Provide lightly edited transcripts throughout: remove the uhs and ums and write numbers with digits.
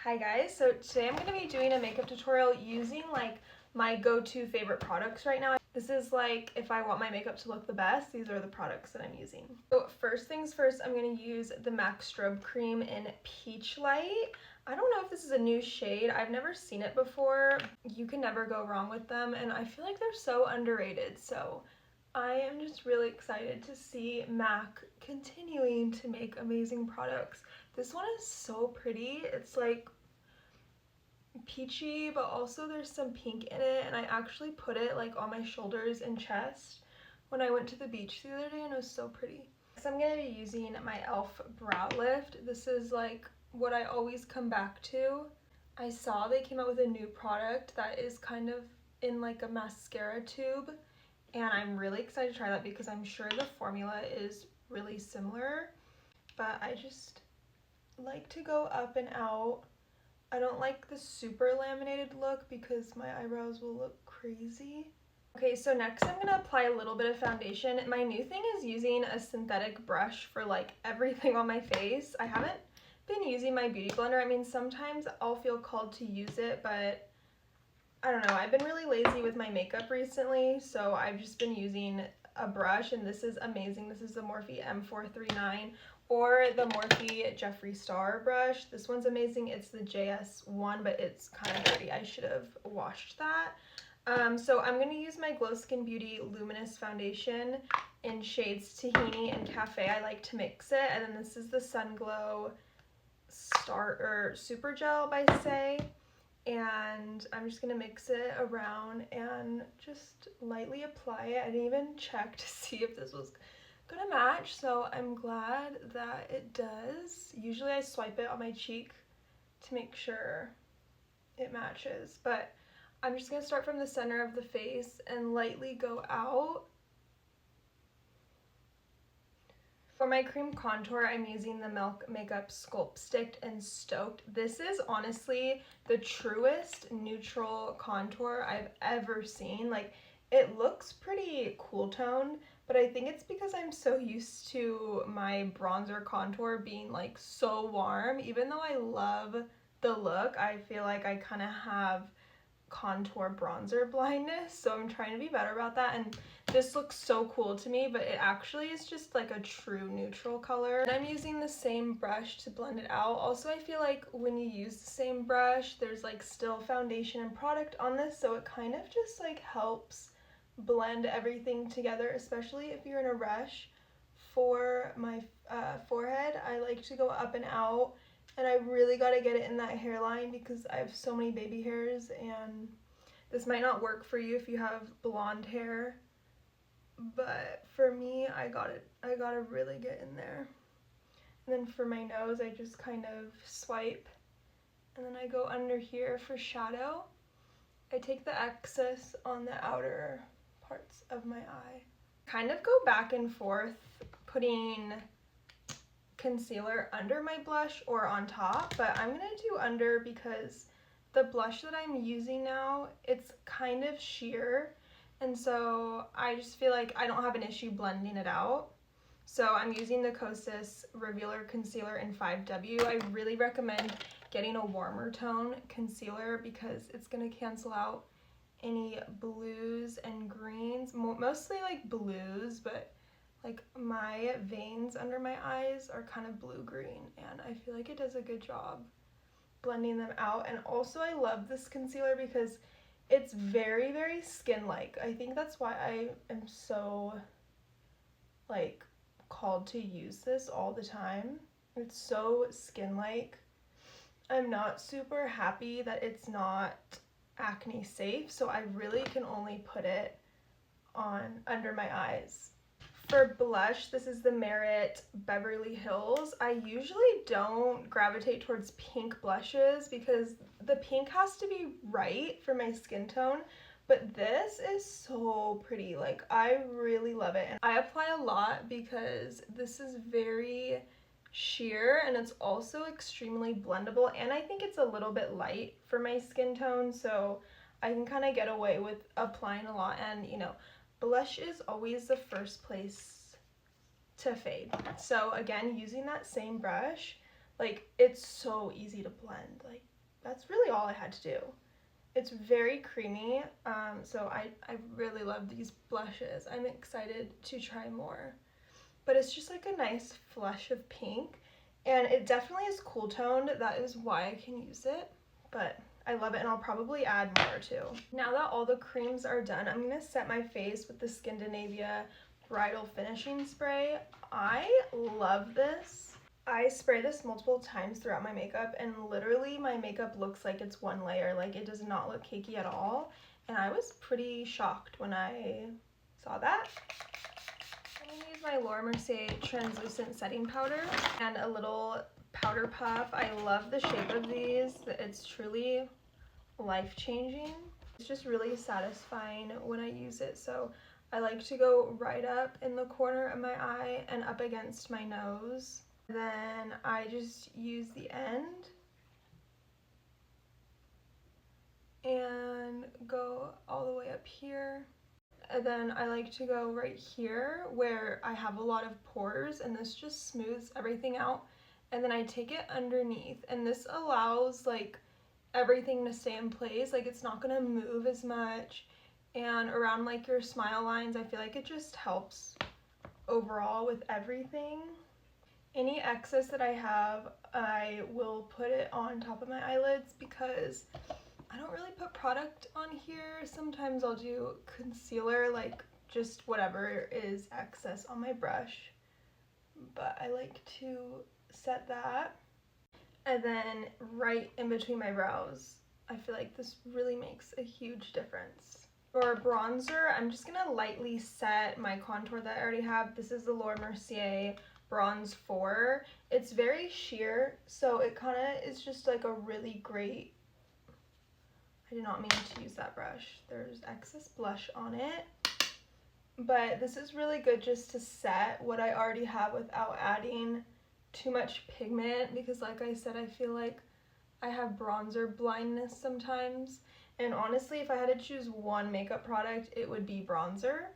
Hi guys, so today I'm going to be doing a makeup tutorial using like my go-to favorite products right now. This is like if I want my makeup to look the best, these are the products that I'm using. So first things first, I'm going to use the MAC Strobe Cream in Peach Light. I don't know if this is a new shade. I've never seen it before. You can never go wrong with them, and I feel like they're so underrated. So I am just really excited to see MAC continuing to make amazing products. This one is so pretty. It's like peachy, but also there's some pink in it, and I actually put it like on my shoulders and chest when I went to the beach the other day, and it was so pretty. So I'm going to be using my e.l.f. Brow Lift. This is like what I always come back to. I saw they came out with a new product that is kind of in like a mascara tube, and I'm really excited to try that because I'm sure the formula is really similar, but I just like to go up and out. I don't like the super laminated look because my eyebrows will look crazy. Okay, so next I'm going to apply a little bit of foundation. My new thing is using a synthetic brush for like everything on my face. I haven't been using my beauty blender. I mean, sometimes I'll feel called to use it, but I don't know. I've been really lazy with my makeup recently, so I've just been using a brush, and this is amazing. This is the Morphe M439 or the Morphe Jeffree Star brush. This one's amazing. It's the JS1, but it's kind of dirty. I should have washed that. So I'm going to use my Glow Skin Beauty Luminous Foundation in shades Tahini and Cafe. I like to mix it. And then this is the Sun Glow Super Gel by Say. And I'm just going to mix it around and just lightly apply it. I didn't even check to see if this was gonna match, so I'm glad that it does. Usually I swipe it on my cheek to make sure it matches, but I'm just gonna start from the center of the face and lightly go out. For my cream contour, I'm using the Milk Makeup Sculpt Stick in Stoked. This is honestly the truest neutral contour I've ever seen. Like, it looks pretty cool toned, but I think it's because I'm so used to my bronzer contour being like so warm. Even though I love the look, I feel like I kind of have contour bronzer blindness, so I'm trying to be better about that. And this looks so cool to me, but it actually is just like a true neutral color. And I'm using the same brush to blend it out. Also, I feel like when you use the same brush, there's like still foundation and product on this, so it kind of just like helps blend everything together, especially if you're in a rush. For my forehead, I like to go up and out, and I really got to get it in that hairline because I have so many baby hairs, and this might not work for you if you have blonde hair, but for me, I gotta really get in there. And then for my nose, I just kind of swipe, and then I go under here for shadow. I take the excess on the outer parts of my eye. Kind of go back and forth putting concealer under my blush or on top, but I'm gonna do under because the blush that I'm using now, it's kind of sheer, and so I just feel like I don't have an issue blending it out. So I'm using the Kosas Revealer Concealer in 5W. I really recommend getting a warmer tone concealer because it's gonna cancel out any blues and greens, mostly like blues, but like my veins under my eyes are kind of blue-green, and I feel like it does a good job blending them out. And also I love this concealer because it's very, very skin-like. I think that's why I am so like called to use this all the time. It's so skin-like. I'm not super happy that it's not acne safe, so I really can only put it on under my eyes. For blush, this is the Merit Beverly Hills. I usually don't gravitate towards pink blushes because the pink has to be right for my skin tone, but this is so pretty. Like, I really love it, and I apply a lot because this is very sheer, and it's also extremely blendable, and I think it's a little bit light for my skin tone, so I can kind of get away with applying a lot. And you know, blush is always the first place to fade, so again, using that same brush, like, it's so easy to blend. Like, that's really all I had to do. It's very creamy, so I really love these blushes. I'm excited to try more. But it's just like a nice flush of pink, and it definitely is cool toned. That is why I can use it, but I love it, and I'll probably add more too. Now that all the creams are done, I'm gonna set my face with the Skindinavia Bridal Finishing Spray. I love this. I spray this multiple times throughout my makeup, and literally my makeup looks like it's one layer. Like, it does not look cakey at all, and I was pretty shocked when I saw that. I'm going to use my Laura Mercier translucent setting powder and a little powder puff. I love the shape of these. It's truly life-changing. It's just really satisfying when I use it, so I like to go right up in the corner of my eye and up against my nose. Then I just use the end and go all the way up here. And then I like to go right here where I have a lot of pores, and this just smooths everything out. And then I take it underneath, and this allows like everything to stay in place. Like, it's not gonna move as much. And around like your smile lines, I feel like it just helps overall with everything. Any excess that I have, I will put it on top of my eyelids because I don't really put product on here. Sometimes I'll do concealer, like just whatever is excess on my brush. But I like to set that. And then right in between my brows, I feel like this really makes a huge difference. For bronzer, I'm just gonna lightly set my contour that I already have. This is the Laura Mercier Bronze 4. It's very sheer, so it kind of is just like a really great, I did not mean to use that brush. There's excess blush on it. But this is really good just to set what I already have without adding too much pigment, because like I said, I feel like I have bronzer blindness sometimes. And honestly, if I had to choose one makeup product, it would be bronzer.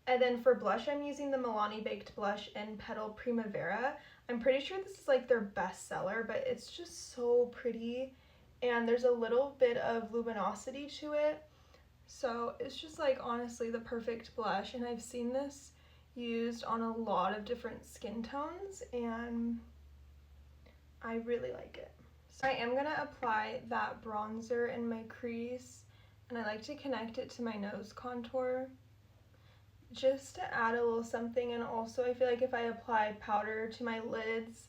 And then for blush, I'm using the Milani Baked Blush in Petal Primavera. I'm pretty sure this is like their best seller, but it's just so pretty. And there's a little bit of luminosity to it. So it's just like honestly the perfect blush. And I've seen this used on a lot of different skin tones, and I really like it. So I am gonna apply that bronzer in my crease, and I like to connect it to my nose contour just to add a little something. And also I feel like if I apply powder to my lids,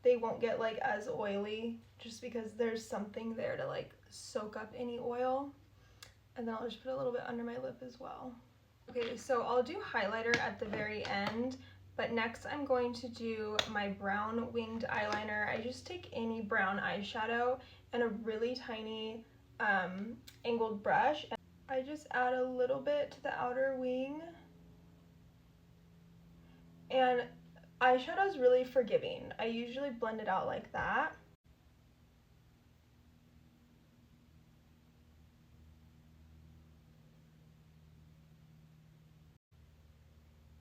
they won't get like as oily, just because there's something there to like soak up any oil. And then I'll just put a little bit under my lip as well. Okay, so I'll do highlighter at the very end, but next I'm going to do my brown winged eyeliner. I just take any brown eyeshadow and a really tiny angled brush. I just add a little bit to the outer wing. And eyeshadow is really forgiving. I usually blend it out like that.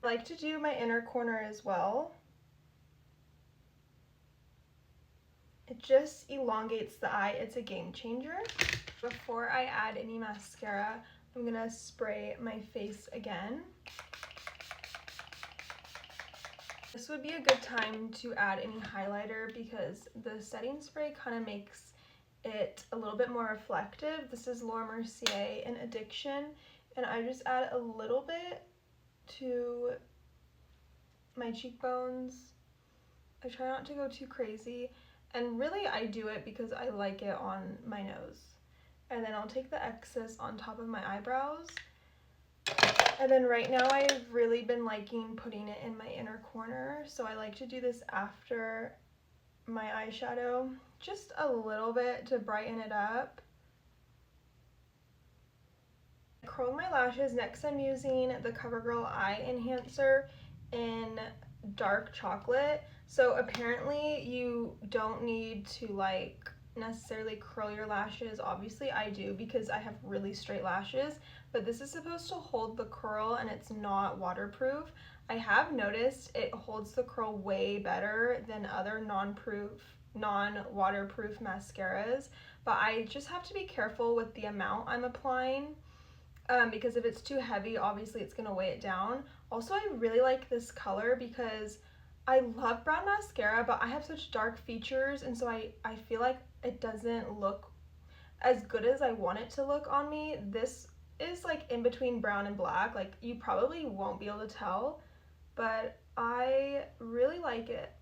I like to do my inner corner as well. It just elongates the eye. It's a game changer. Before I add any mascara, I'm gonna spray my face again. This would be a good time to add any highlighter because the setting spray kind of makes it a little bit more reflective. This is Laura Mercier in Addiction, and I just add a little bit to my cheekbones. I try not to go too crazy, and really I do it because I like it on my nose. And then I'll take the excess on top of my eyebrows. And then right now I've really been liking putting it in my inner corner, so I like to do this after my eyeshadow, just a little bit to brighten it up. I curled my lashes. Next I'm using the CoverGirl Eye Enhancer in dark chocolate. So apparently you don't need to like necessarily curl your lashes. Obviously I do because I have really straight lashes, but this is supposed to hold the curl and it's not waterproof. I have noticed it holds the curl way better than other non-proof non-waterproof mascaras, but I just have to be careful with the amount I'm applying, because if it's too heavy, obviously it's gonna weigh it down. Also, I really like this color because I love brown mascara, but I have such dark features, and so I feel like it doesn't look as good as I want it to look on me. This is like in between brown and black. Like, you probably won't be able to tell, but I really like it.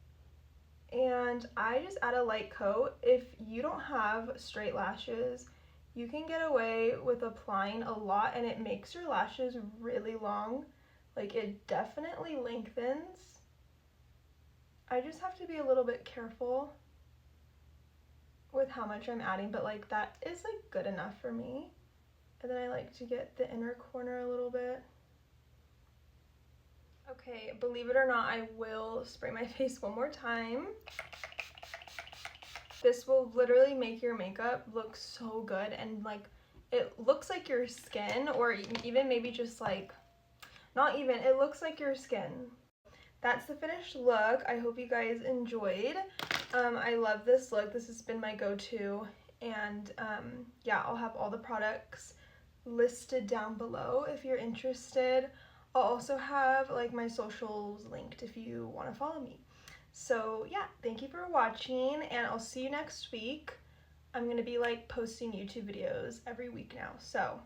And I just add a light coat. If you don't have straight lashes, you can get away with applying a lot, and it makes your lashes really long. Like, it definitely lengthens. I just have to be a little bit careful with how much I'm adding, but like that is like good enough for me. And then I like to get the inner corner a little bit. Okay, believe it or not, I will spray my face one more time. This will literally make your makeup look so good, and like it looks like your skin, or even maybe just like, not even, it looks like your skin. That's the finished look. I hope you guys enjoyed. I love this look. This has been my go-to, and yeah, I'll have all the products listed down below if you're interested. I'll also have like my socials linked if you want to follow me. So yeah, thank you for watching, and I'll see you next week. I'm gonna be like posting YouTube videos every week now, so